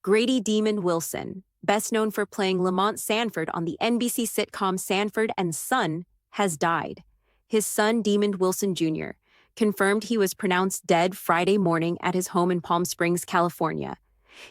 Grady Demond Wilson, best known for playing Lamont Sanford on the NBC sitcom Sanford and Son, has died. His son, Demond Wilson Jr., confirmed he was pronounced dead Friday morning at his home in Palm Springs, California.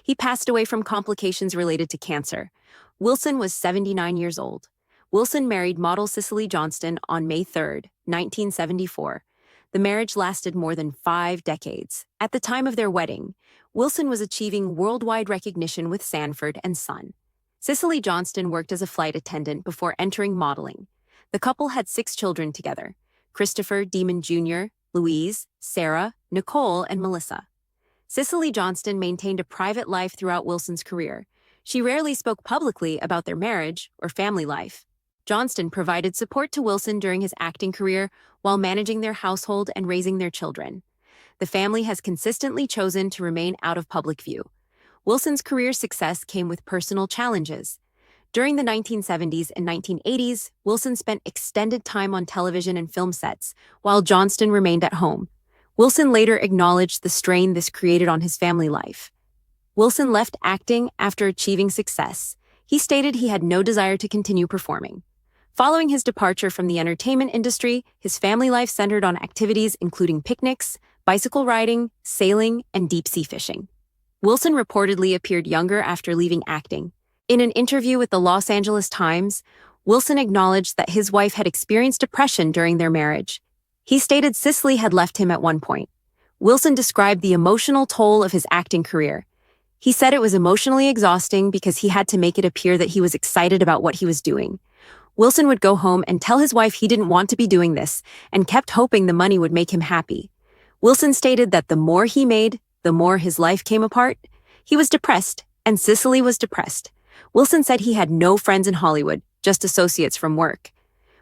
He passed away from complications related to cancer. Wilson was 79 years old. Wilson married model Cicely Johnston on May 3, 1974. The marriage lasted more than 5 decades. At the time of their wedding, Wilson was achieving worldwide recognition with Sanford and Son. Cicely Johnston worked as a flight attendant before entering modeling. The couple had 6 children together: Christopher Demond Jr., Louise, Sarah, Nicole, and Melissa. Cicely Johnston maintained a private life throughout Wilson's career. She rarely spoke publicly about their marriage or family life. Johnston provided support to Wilson during his acting career while managing their household and raising their children. The family has consistently chosen to remain out of public view. Wilson's career success came with personal challenges. During the 1970s and 1980s, Wilson spent extended time on television and film sets, while Johnston remained at home. Wilson later acknowledged the strain this created on his family life. Wilson left acting after achieving success. He stated he had no desire to continue performing. Following his departure from the entertainment industry, his family life centered on activities including picnics, bicycle riding, sailing, and deep-sea fishing. Wilson reportedly appeared younger after leaving acting. In an interview with the Los Angeles Times, Wilson acknowledged that his wife had experienced depression during their marriage. He stated Cicely had left him at one point. Wilson described the emotional toll of his acting career. He said it was emotionally exhausting because he had to make it appear that he was excited about what he was doing. Wilson would go home and tell his wife he didn't want to be doing this and kept hoping the money would make him happy. Wilson stated that the more he made, the more his life came apart. He was depressed, and Cicely was depressed. Wilson said he had no friends in Hollywood, just associates from work.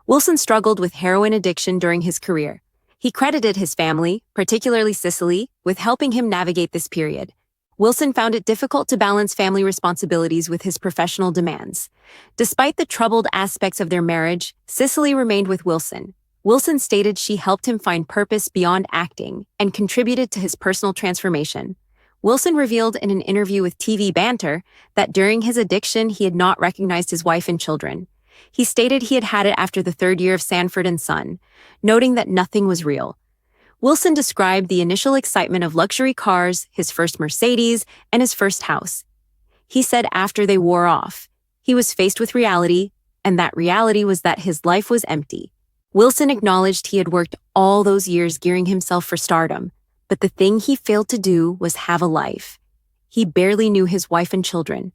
Wilson struggled with heroin addiction during his career. He credited his family, particularly Cicely, with helping him navigate this period. Wilson found it difficult to balance family responsibilities with his professional demands. Despite the troubled aspects of their marriage, Cicely remained with Wilson. Wilson stated she helped him find purpose beyond acting and contributed to his personal transformation. Wilson revealed in an interview with TV Banter that during his addiction he had not recognized his wife and children. He stated he had had it after the 3rd year of Sanford and Son, noting that nothing was real. Wilson described the initial excitement of luxury cars, his first Mercedes, and his first house. He said after they wore off, he was faced with reality, and that reality was that his life was empty. Wilson acknowledged he had worked all those years gearing himself for stardom, but the thing he failed to do was have a life. He barely knew his wife and children.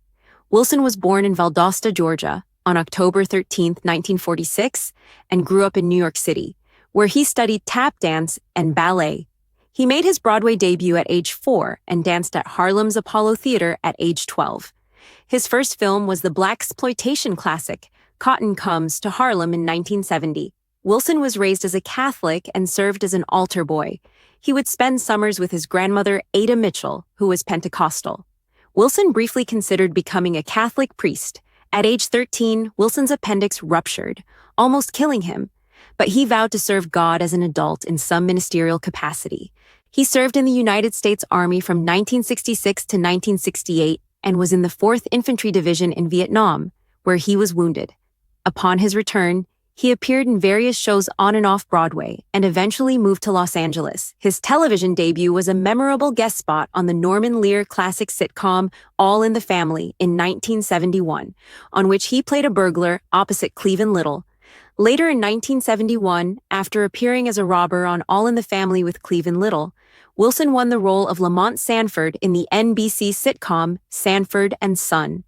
Wilson was born in Valdosta, Georgia, on October 13, 1946, and grew up in New York City, where he studied tap dance and ballet. He made his Broadway debut at age 4 and danced at Harlem's Apollo Theater at age 12. His first film was the blaxploitation classic, Cotton Comes to Harlem in 1970. Wilson was raised as a Catholic and served as an altar boy. He would spend summers with his grandmother, Ada Mitchell, who was Pentecostal. Wilson briefly considered becoming a Catholic priest. At age 13, Wilson's appendix ruptured, almost killing him. But he vowed to serve God as an adult in some ministerial capacity. He served in the United States Army from 1966 to 1968 and was in the 4th Infantry Division in Vietnam, where he was wounded. Upon his return, he appeared in various shows on and off Broadway and eventually moved to Los Angeles. His television debut was a memorable guest spot on the Norman Lear classic sitcom All in the Family in 1971, on which he played a burglar opposite Cleveland Little. Later in 1971, after appearing as a robber on All in the Family with Cleveland Little, Wilson won the role of Lamont Sanford in the NBC sitcom Sanford and Son.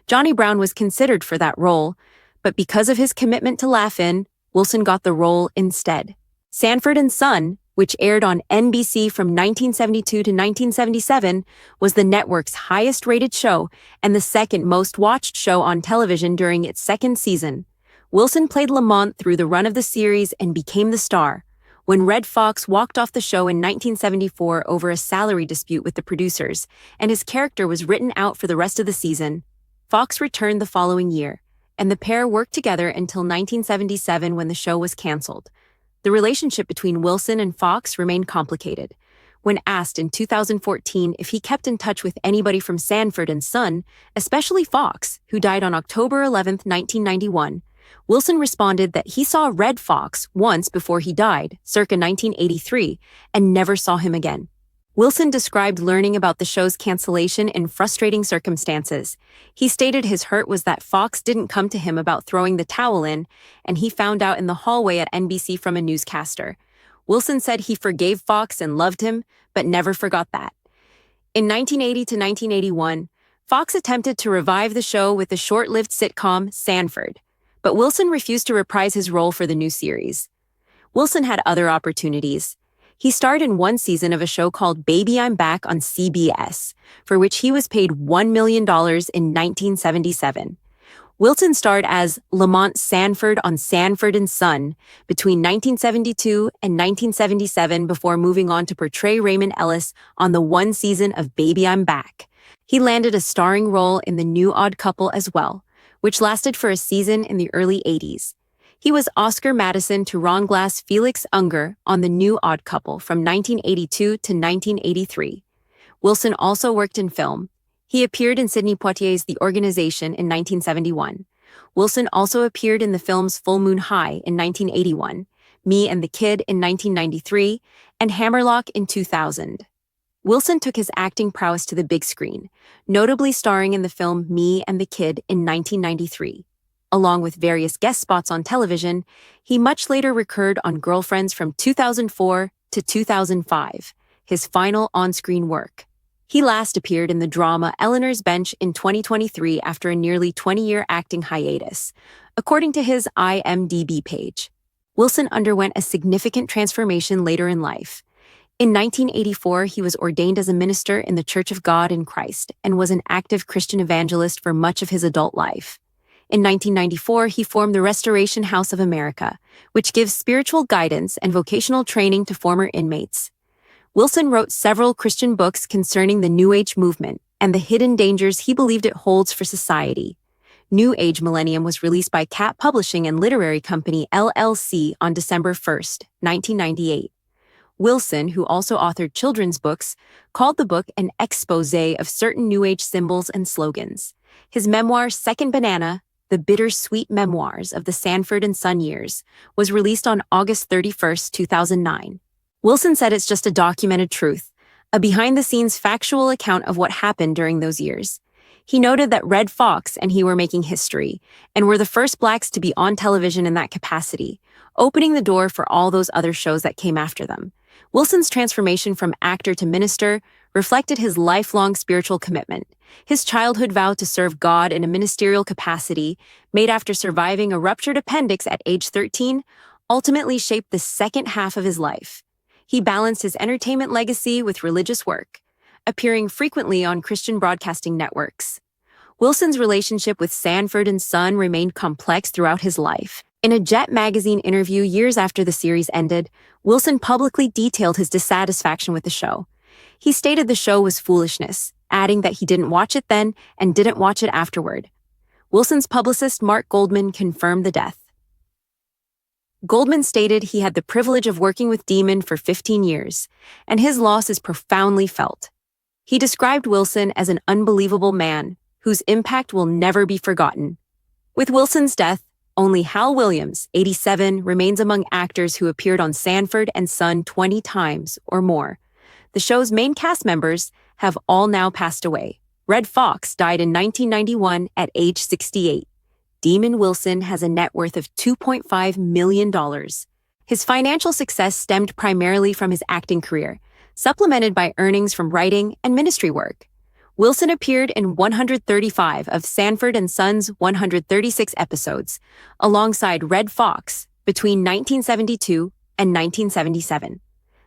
Johnny Brown was considered for that role, but because of his commitment to Laugh-In, Wilson got the role instead. Sanford and Son, which aired on NBC from 1972 to 1977, was the network's highest-rated show and the second most-watched show on television during its 2nd season. Wilson played Lamont through the run of the series and became the star. When Red Fox walked off the show in 1974 over a salary dispute with the producers, and his character was written out for the rest of the season, Fox returned the following year, and the pair worked together until 1977 when the show was canceled. The relationship between Wilson and Fox remained complicated. when asked in 2014 if he kept in touch with anybody from Sanford and Son, especially Fox, who died on October 11, 1991, Wilson responded that he saw Red Fox once before he died, circa 1983, and never saw him again. Wilson described learning about the show's cancellation in frustrating circumstances. He stated his hurt was that Fox didn't come to him about throwing the towel in, and he found out in the hallway at NBC from a newscaster. Wilson said he forgave Fox and loved him, but never forgot that. In 1980 to 1981, Fox attempted to revive the show with the short-lived sitcom Sanford, but Wilson refused to reprise his role for the new series. Wilson had other opportunities. He starred in one season of a show called Baby I'm Back on CBS, for which he was paid $1 million in 1977. Wilson starred as Lamont Sanford on Sanford and Son between 1972 and 1977 before moving on to portray Raymond Ellis on the one season of Baby I'm Back. He landed a starring role in The New Odd Couple as well, which lasted for a season in the early 80s. He was Oscar Madison to Ron Glass' Felix Unger on The New Odd Couple from 1982 to 1983. Wilson also worked in film. He appeared in Sidney Poitier's The Organization in 1971. Wilson also appeared in the films Full Moon High in 1981, Me and the Kid in 1993, and Hammerlock in 2000. Wilson took his acting prowess to the big screen, notably starring in the film Me and the Kid in 1993. Along with various guest spots on television, he much later recurred on Girlfriends from 2004 to 2005, his final on-screen work. He last appeared in the drama Eleanor's Bench in 2023 after a nearly 20-year acting hiatus, according to his IMDb page. Wilson underwent a significant transformation later in life. In 1984, he was ordained as a minister in the Church of God in Christ and was an active Christian evangelist for much of his adult life. In 1994, he formed the Restoration House of America, which gives spiritual guidance and vocational training to former inmates. Wilson wrote several Christian books concerning the New Age movement and the hidden dangers he believed it holds for society. New Age Millennium was released by Cat Publishing and Literary Company, LLC, on December 1, 1998. Wilson, who also authored children's books, called the book an exposé of certain New Age symbols and slogans. His memoir, Second Banana, The Bittersweet Memoirs of the Sanford and Son Years, was released on August 31, 2009. Wilson said it's just a documented truth, a behind-the-scenes factual account of what happened during those years. He noted that Red Fox and he were making history, and were the first blacks to be on television in that capacity, opening the door for all those other shows that came after them. Wilson's transformation from actor to minister reflected his lifelong spiritual commitment. His childhood vow to serve God in a ministerial capacity, made after surviving a ruptured appendix at age 13, ultimately shaped the second half of his life. He balanced his entertainment legacy with religious work, appearing frequently on Christian broadcasting networks. Wilson's relationship with Sanford and Son remained complex throughout his life. In a Jet magazine interview years after the series ended, Wilson publicly detailed his dissatisfaction with the show. He stated the show was foolishness, adding that he didn't watch it then and didn't watch it afterward. Wilson's publicist Mark Goldman confirmed the death. Goldman stated he had the privilege of working with Demond for 15 years, and his loss is profoundly felt. He described Wilson as an unbelievable man, whose impact will never be forgotten. With Wilson's death, only Hal Williams, 87, remains among actors who appeared on Sanford and Son 20 times or more. The show's main cast members have all now passed away. Red Fox died in 1991 at age 68. Demond Wilson has a net worth of $2.5 million. His financial success stemmed primarily from his acting career, supplemented by earnings from writing and ministry work. Wilson appeared in 135 of Sanford and Son's 136 episodes, alongside Red Fox, between 1972 and 1977.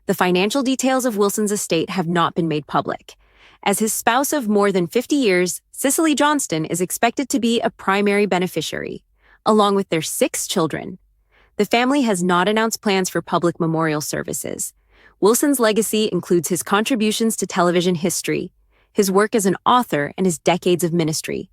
The financial details of Wilson's estate have not been made public. As his spouse of more than 50 years, Cicely Johnston is expected to be a primary beneficiary, along with their 6 children. The family has not announced plans for public memorial services. Wilson's legacy includes his contributions to television history, his work as an author, and his decades of ministry.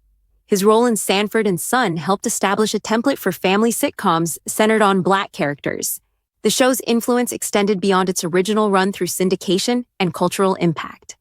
His role in Sanford and Son helped establish a template for family sitcoms centered on Black characters. The show's influence extended beyond its original run through syndication and cultural impact.